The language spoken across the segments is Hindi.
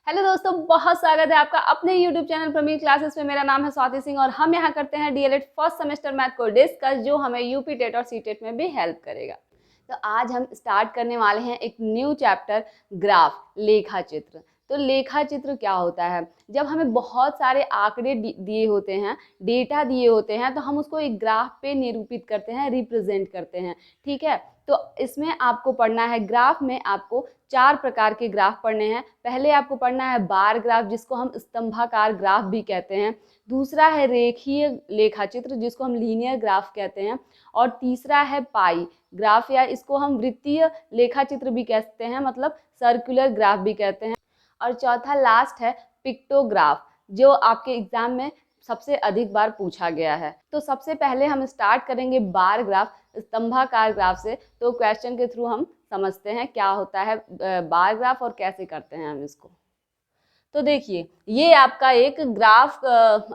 हेलो दोस्तों, बहुत स्वागत है आपका अपने YouTube चैनल प्रमील क्लासेस में। मेरा नाम है स्वाति सिंह और हम यहाँ करते हैं डीएलएड फर्स्ट सेमेस्टर मैथ को डिस्कस, जो हमें यूपी टेट और सीटेट में भी हेल्प करेगा। तो आज हम स्टार्ट करने वाले हैं एक न्यू चैप्टर, ग्राफ, लेखा चित्र। तो लेखा चित्र क्या होता है? जब हमें बहुत सारे आंकड़े दिए होते हैं, डेटा दिए होते हैं, तो हम उसको एक ग्राफ पे निरूपित करते हैं, रिप्रेजेंट करते हैं। ठीक है, तो इसमें आपको पढ़ना है, ग्राफ में आपको 4 प्रकार के ग्राफ पढ़ने हैं। पहले आपको पढ़ना है बार ग्राफ, जिसको हम स्तंभाकार ग्राफ भी कहते हैं। दूसरा है रेखीय लेखा चित्र, जिसको हम लीनियर ग्राफ कहते हैं। और तीसरा है पाई ग्राफ, या इसको हम वृत्तीय लेखा चित्र भी कहते हैं, मतलब सर्कुलर ग्राफ भी कहते हैं। और चौथा लास्ट है पिक्टोग्राफ, जो आपके एग्जाम में सबसे अधिक बार पूछा गया है। तो सबसे पहले हम स्टार्ट करेंगे बार ग्राफ, स्तंभाकार ग्राफ से। तो क्वेश्चन के थ्रू हम समझते हैं क्या होता है बार ग्राफ और कैसे करते हैं हम इसको। तो देखिए, ये आपका एक ग्राफ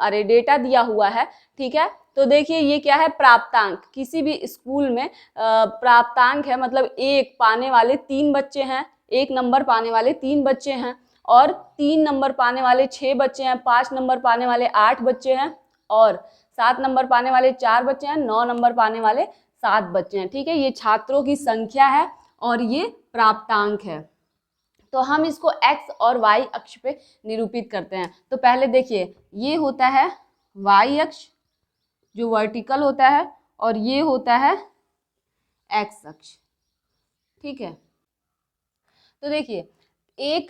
डेटा दिया हुआ है। ठीक है, तो देखिए ये क्या है, प्राप्तांक। किसी भी स्कूल में प्राप्तांक है, मतलब 1 पाने वाले 3 बच्चे हैं, 1 नंबर पाने वाले 3 बच्चे हैं, और 3 नंबर पाने वाले 6 बच्चे हैं, 5 नंबर पाने वाले 8 बच्चे हैं, और 7 नंबर पाने वाले 4 बच्चे हैं, 9 नंबर पाने वाले 7 बच्चे हैं। ठीक है, ये छात्रों की संख्या है और ये प्राप्तांक है। तो हम इसको x और y अक्ष पे निरूपित करते हैं। तो पहले देखिए, ये होता है y अक्ष जो वर्टिकल होता है, और ये होता है x अक्ष। ठीक है, तो देखिए एक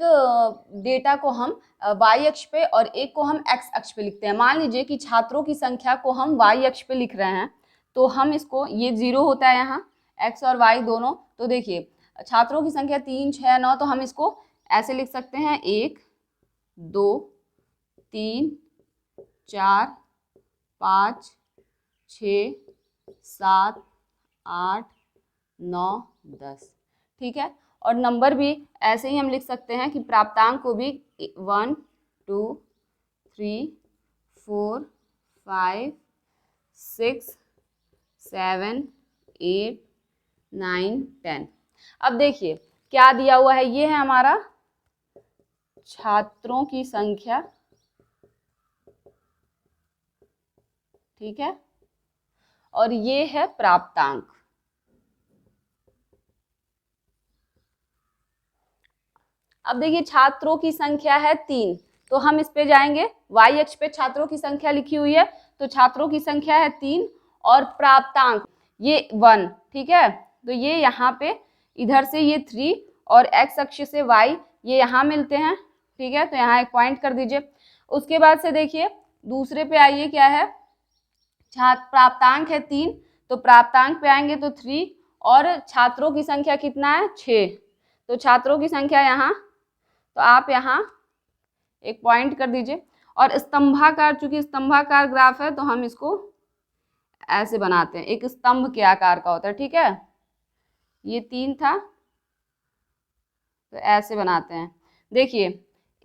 डेटा को हम y अक्ष पे और एक को हम x अक्ष पे लिखते हैं। मान लीजिए कि छात्रों की संख्या को हम y अक्ष पे लिख रहे हैं, तो हम इसको, ये 0 होता है यहाँ, x और y दोनों। तो देखिए छात्रों की संख्या 3, 6, 9, तो हम इसको ऐसे लिख सकते हैं 1, 2, 3, 4, 5, 6, 7, 8, 9, 10। ठीक है, और नंबर भी ऐसे ही हम लिख सकते हैं कि प्राप्तांक को भी 1, 2, 3, 4, 5, 6, 7, 8, 9, 10। अब देखिए क्या दिया हुआ है, ये है हमारा छात्रों की संख्या। ठीक है, और ये है प्राप्तांक। अब देखिए छात्रों की संख्या है 3, तो हम इस पे जाएंगे, y अक्ष पे छात्रों की संख्या लिखी हुई है, तो छात्रों की संख्या है 3 और प्राप्तांक ये 1। ठीक है, तो ये यहाँ पे इधर से ये 3 और x अक्ष से y ये यहाँ मिलते हैं। ठीक है, तो यहाँ एक पॉइंट कर दीजिए। उसके बाद से देखिए दूसरे पे आइए, क्या है, प्राप्तांक है 3, तो प्राप्तांक पे आएंगे तो 3, और छात्रों की संख्या कितना है, 6। तो छात्रों की संख्या यहाँ, तो आप यहाँ एक पॉइंट कर दीजिए। और स्तंभाकार, चूंकि स्तंभाकार ग्राफ है, तो हम इसको ऐसे बनाते हैं, एक स्तंभ के आकार का होता है। ठीक है, ये 3 था, तो ऐसे बनाते हैं। देखिए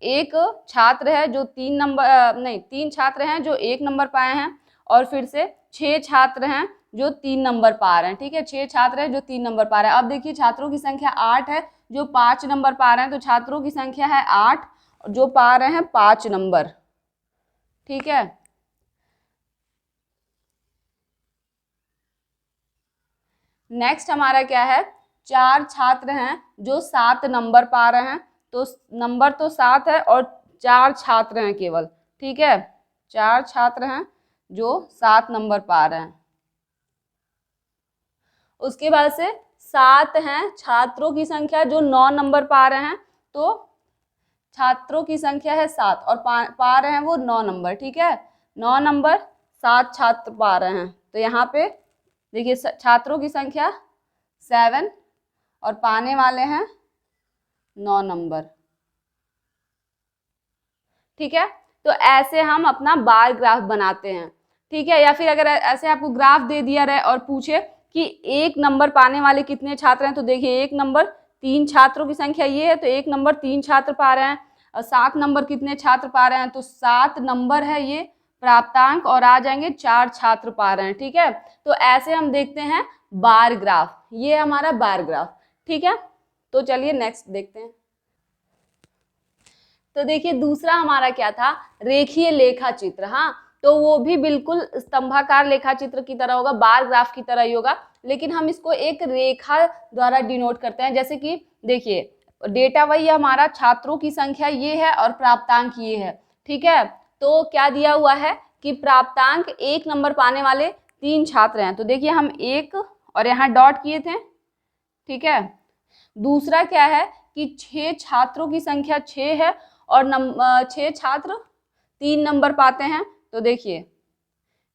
एक छात्र है जो 3 छात्र हैं जो 1 नंबर पाए हैं, और फिर से 6 छात्र हैं जो 3 नंबर पा रहे हैं। ठीक है, 6 छात्र हैं जो 3 नंबर पा रहे हैं। अब देखिए छात्रों की संख्या 8 है जो 5 नंबर पा रहे हैं, तो छात्रों की संख्या है 8 जो पा रहे हैं 5 नंबर। ठीक है, नेक्स्ट हमारा क्या है, 4 छात्र हैं जो 7 नंबर पा रहे हैं, तो नंबर तो 7 है और 4 छात्र हैं केवल। ठीक है, 4 छात्र हैं जो 7 नंबर पा रहे हैं। उसके बाद से 7 हैं छात्रों की संख्या जो 9 नंबर पा रहे हैं, तो छात्रों की संख्या है 7 और पा रहे हैं वो 9 नंबर। ठीक है, 9 नंबर 7 छात्र पा रहे हैं, तो यहाँ पे देखिए छात्रों की संख्या 7 और पाने वाले हैं 9 नंबर। ठीक है, तो ऐसे हम अपना बार ग्राफ बनाते हैं। ठीक है, या फिर अगर ऐसे आपको ग्राफ दे दिया रहे और पूछे कि 1 नंबर पाने वाले कितने छात्र हैं, तो देखिए 1 नंबर 3 छात्रों की संख्या ये है, तो 1 नंबर 3 छात्र पा रहे हैं। और 7 नंबर कितने छात्र पा रहे हैं, तो 7 नंबर है ये प्राप्तांक, और आ जाएंगे 4 छात्र पा रहे हैं। ठीक है, तो ऐसे हम देखते हैं बार ग्राफ, ये हमारा बार ग्राफ। ठीक है, तो चलिए नेक्स्ट देखते हैं। तो देखिए दूसरा हमारा क्या था, रेखीय लेखा चित्र। हाँ, तो वो भी बिल्कुल स्तंभाकार लेखा चित्र की तरह होगा, बार ग्राफ की तरह ही होगा, लेकिन हम इसको एक रेखा द्वारा डिनोट करते हैं। जैसे कि देखिए डेटा वही हमारा, छात्रों की संख्या ये है और प्राप्तांक ये है, ठीक है। तो क्या दिया हुआ है कि प्राप्तांक 1 नंबर पाने वाले 3 छात्र हैं, तो देखिए हम 1 और यहाँ डॉट किए थे, ठीक है। दूसरा क्या है कि 6 छात्रों की संख्या 6 है और 6 छात्र 3 नंबर पाते हैं, तो देखिए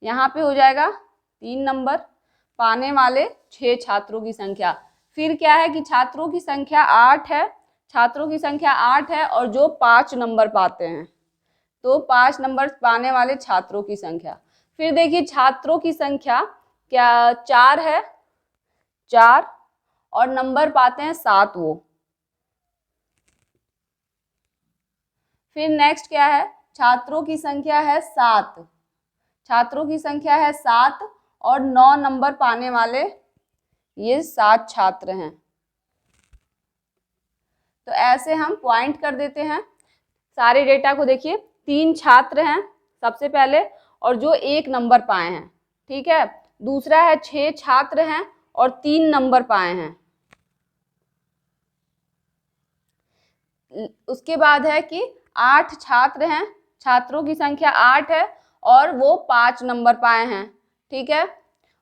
यहाँ पे हो जाएगा 3 नंबर पाने वाले 6 छात्रों की संख्या। फिर क्या है कि छात्रों की संख्या 8 है, छात्रों की संख्या 8 है और जो 5 नंबर पाते हैं, तो 5 नंबर पाने वाले छात्रों की संख्या। फिर देखिए छात्रों की संख्या क्या 4 है, 4 और नंबर पाते हैं 7 वो। फिर नेक्स्ट क्या है, छात्रों की संख्या है 7, छात्रों की संख्या है 7 और 9 नंबर पाने वाले ये 7 छात्र हैं। तो ऐसे हम पॉइंट कर देते हैं सारे डेटा को। देखिए 3 छात्र हैं सबसे पहले और जो 1 नंबर पाए हैं, ठीक है। दूसरा है 6 छात्र हैं और 3 नंबर पाए हैं। उसके बाद है कि 8 छात्र हैं, छात्रों की संख्या 8 है और वो 5 नंबर पाए हैं, ठीक है।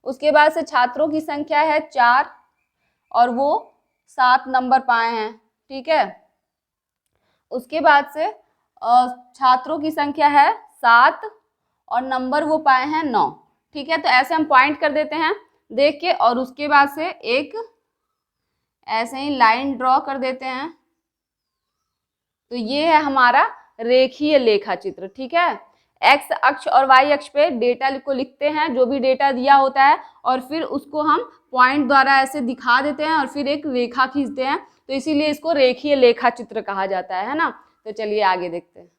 उसके बाद से छात्रों की संख्या है 4 और वो 7 नंबर पाए हैं, ठीक है। उसके बाद से छात्रों की संख्या है 7 और नंबर वो पाए हैं 9, ठीक है। तो ऐसे हम पॉइंट कर देते हैं देख के, और उसके बाद से एक ऐसे ही लाइन ड्रॉ कर देते हैं। तो ये है हमारा रेखीय लेखा चित्र, ठीक है। एक्स अक्ष और वाई अक्ष पे डेटा को लिखते हैं, जो भी डेटा दिया होता है, और फिर उसको हम पॉइंट द्वारा ऐसे दिखा देते हैं और फिर एक रेखा खींचते हैं, तो इसीलिए इसको रेखीय लेखा चित्र कहा जाता है ना। तो चलिए आगे देखते हैं।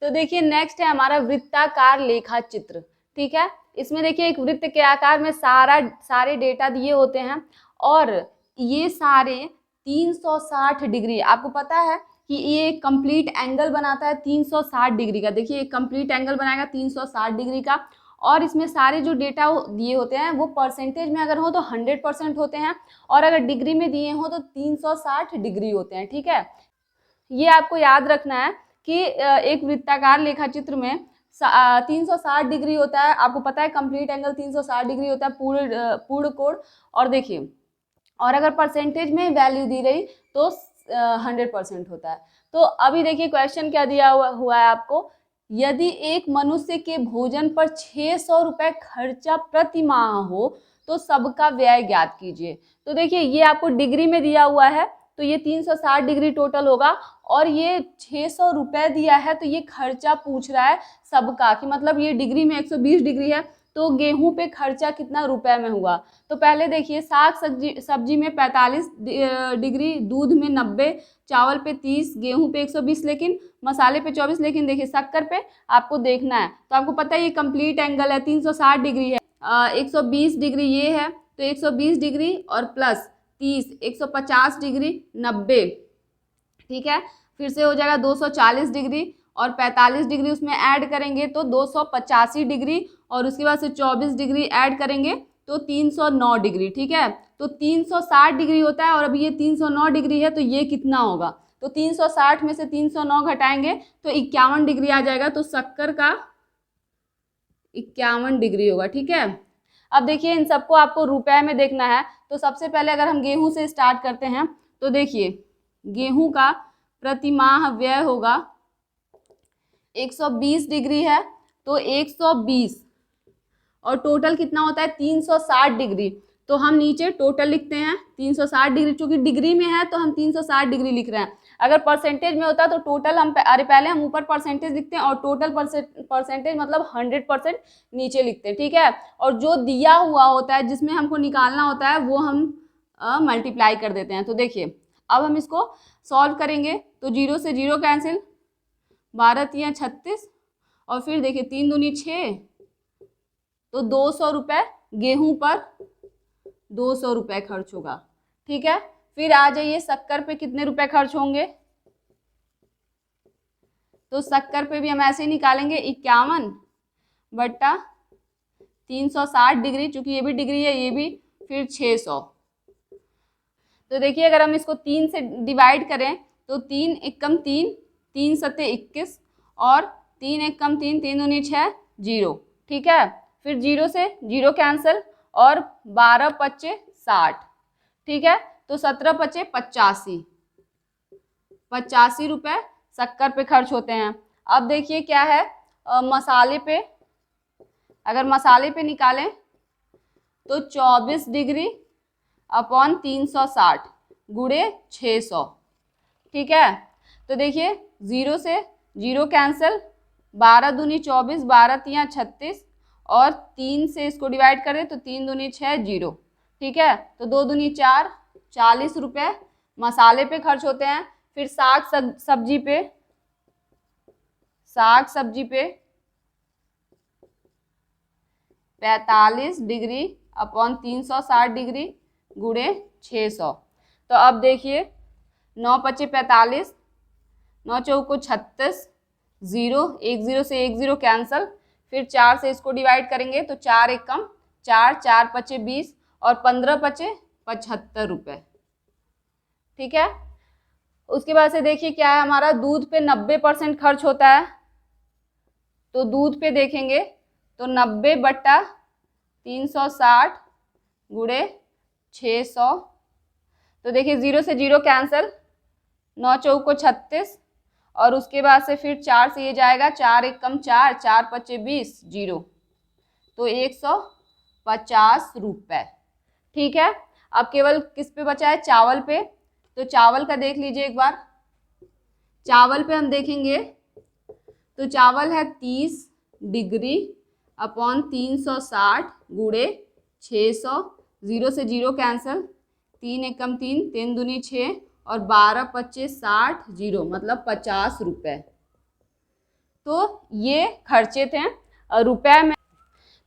तो देखिए नेक्स्ट है हमारा वृत्ताकार लेखा चित्र, ठीक है। इसमें देखिए एक वृत्त के आकार में सारे डेटा दिए होते हैं और ये सारे 360 डिग्री, आपको पता है कि ये कंप्लीट एंगल बनाता है 360 डिग्री का। देखिए एक कंप्लीट एंगल बनाएगा 360 डिग्री का, और इसमें सारे जो डेटा दिए होते हैं वो परसेंटेज में अगर हो तो 100% होते हैं, और अगर डिग्री में दिए हो तो 360 डिग्री होते हैं, ठीक है। ये आपको याद रखना है कि एक वृत्ताकार लेखा चित्र में 360 डिग्री होता है। आपको पता है कंप्लीट एंगल 360 डिग्री होता है, पूर्ण कोण। और देखिए, और अगर परसेंटेज में वैल्यू दी रही तो 100% होता है। तो अभी देखिए क्वेश्चन क्या दिया हुआ है आपको, यदि एक मनुष्य के भोजन पर 600 रुपये खर्चा प्रति माह हो तो सबका व्यय ज्ञात कीजिए। तो देखिए ये आपको डिग्री में दिया हुआ है, तो ये 360 डिग्री टोटल होगा, और ये 600 रुपये दिया है, तो ये खर्चा पूछ रहा है सबका, कि मतलब ये डिग्री में 120 डिग्री है, तो गेहूं पे खर्चा कितना रुपए में हुआ। तो पहले देखिए साग सब्जी में 45 डिग्री, दूध में 90, चावल पे 30, गेहूं पे 120, लेकिन मसाले पे 24, लेकिन देखिए शक्कर पे आपको देखना है। तो आपको पता है ये कंप्लीट एंगल है, 360 डिग्री है, 120 डिग्री ये है, तो 120 डिग्री और प्लस 30, 150 डिग्री, 90, ठीक है। फिर से हो जाएगा 240 डिग्री और 45 डिग्री उसमें ऐड करेंगे तो 285 डिग्री, और उसके बाद से 24 डिग्री ऐड करेंगे तो 309 डिग्री, ठीक है। तो 360 डिग्री होता है और अभी ये 309 डिग्री है, तो ये कितना होगा, तो 360 में से 309 घटाएंगे तो 51 डिग्री आ जाएगा, तो शक्कर का 51 डिग्री होगा, ठीक है। अब देखिए इन सबको आपको रुपए में देखना है, तो सबसे पहले अगर हम गेहूं से स्टार्ट करते हैं, तो देखिए गेहूं का प्रति माह व्यय होगा 120 डिग्री है, तो 120, और टोटल कितना होता है 360 डिग्री, तो हम नीचे टोटल लिखते हैं 360 डिग्री, चूंकि डिग्री में है तो हम 360 डिग्री लिख रहे हैं। अगर परसेंटेज में होता तो टोटल हम पहले हम ऊपर परसेंटेज लिखते हैं और टोटल परसेंटेज मतलब 100% नीचे लिखते हैं, ठीक है। और जो दिया हुआ होता है जिसमें हमको निकालना होता है वो हम मल्टीप्लाई कर देते हैं। तो देखिए अब हम इसको सॉल्व करेंगे, तो 0 से 0 कैंसिल, 12 तियां 36, और फिर देखिए 3 दूनी 6, तो 200 रुपये गेहूं पर 200 रुपये खर्च होगा, ठीक है। फिर आ जाइए शक्कर पे कितने रुपए खर्च होंगे, तो शक्कर पे भी हम ऐसे ही निकालेंगे 51/360 डिग्री, चूंकि ये भी डिग्री है ये भी, फिर 600। तो देखिए अगर हम इसको 3 से डिवाइड करें तो 3 एकम 3, 3 सत्ते 21 और 3 एकम 3, 3 दूनी 6, 0। ठीक है, फिर 0 से 0 कैंसिल और 12 पच्चे 60। ठीक है, तो 17 पच्चे 85 रुपए शक्कर पे खर्च होते हैं। अब देखिए क्या है मसाले पे, अगर मसाले पे निकालें तो 24 डिग्री अपॉन 360 गुणे 600। ठीक है, तो देखिए 0 से 0 कैंसिल, 12 दूनी 24, 12 तियाँ 36 और 3 से इसको डिवाइड करें तो 3 दूनी 6, 0। ठीक है, तो 2 दूनी 4, 40 रुपये मसाले पे खर्च होते हैं। फिर साग सब्जी पे 45 डिग्री अपॉन 360 डिग्री गुणे 600। तो अब देखिए 9 पच्चे 45, 9 चौको 36, 0, 1 0 से 1 0 कैंसल, फिर 4 से इसको डिवाइड करेंगे तो 4 एकम 4, 4 पच्चे 20 और 15 पच्चे 75 रुपये। ठीक है, उसके बाद से देखिए क्या है, हमारा दूध पे 90% खर्च होता है। तो दूध पे देखेंगे तो 90/360 गुणे 600। तो देखिए 0 से 0 कैंसल, 9 चौको 36 और उसके बाद से फिर 4 से ये जाएगा, 4 एकम 4, 4 पच्चे 20, 0। तो 150 रुपये। ठीक है, अब केवल किस पे बचा है, चावल पे। तो चावल का देख लीजिए एक बार। चावल पे हम देखेंगे तो चावल है 30 डिग्री अपॉन 360 गुणे 600, 0 से 0 कैंसल, 3 एकम 3, 3 दूनी 6 और 12 पच्चे 60, 0 मतलब 50 रुपये। तो ये खर्चे थे रुपए में।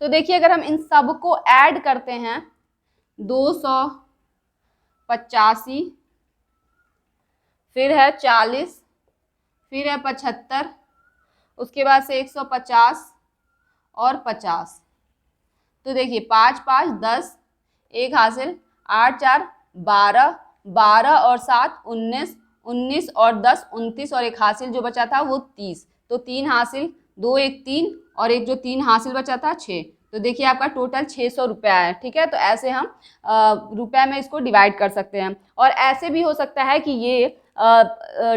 तो देखिए अगर हम इन सब को ऐड करते हैं 285, फिर है 40, फिर है 75, उसके बाद से 150 और 50। तो देखिए 5 5 10, एक हासिल, 8 4 12, 12 और 7 19, 19 और 10 29 और एक हासिल जो बचा था वो 30। तो 3 हासिल, 2 एक 3 और एक जो 3 हासिल बचा था 6। तो देखिए आपका टोटल 600 रुपये आया। ठीक है, तो ऐसे हम रुपए में इसको डिवाइड कर सकते हैं। और ऐसे भी हो सकता है कि ये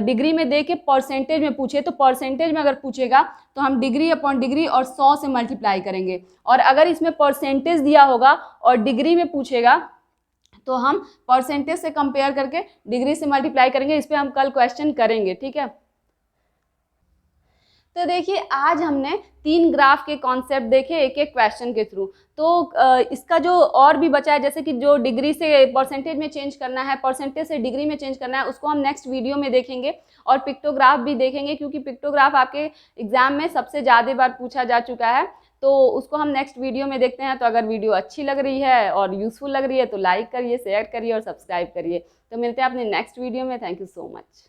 डिग्री में दे के परसेंटेज में पूछे, तो परसेंटेज में अगर पूछेगा तो हम डिग्री अपॉन डिग्री और 100 से मल्टीप्लाई करेंगे। और अगर इसमें परसेंटेज दिया होगा और डिग्री में पूछेगा तो हम परसेंटेज से कंपेयर करके डिग्री से मल्टीप्लाई करेंगे। इस पर हम कल क्वेश्चन करेंगे। ठीक है, तो देखिए आज हमने 3 ग्राफ के कॉन्सेप्ट देखे एक एक क्वेश्चन के थ्रू। तो इसका जो और भी बचा है, जैसे कि जो डिग्री से परसेंटेज में चेंज करना है, परसेंटेज से डिग्री में चेंज करना है, उसको हम नेक्स्ट वीडियो में देखेंगे। और पिक्टोग्राफ भी देखेंगे, क्योंकि पिक्टोग्राफ आपके एग्जाम में सबसे ज़्यादा बार पूछा जा चुका है। तो उसको हम नेक्स्ट वीडियो में देखते हैं। तो अगर वीडियो अच्छी लग रही है और यूजफुल लग रही है तो लाइक करिए, शेयर करिए और सब्सक्राइब करिए। तो मिलते हैं अपने नेक्स्ट वीडियो में। Thank you so much.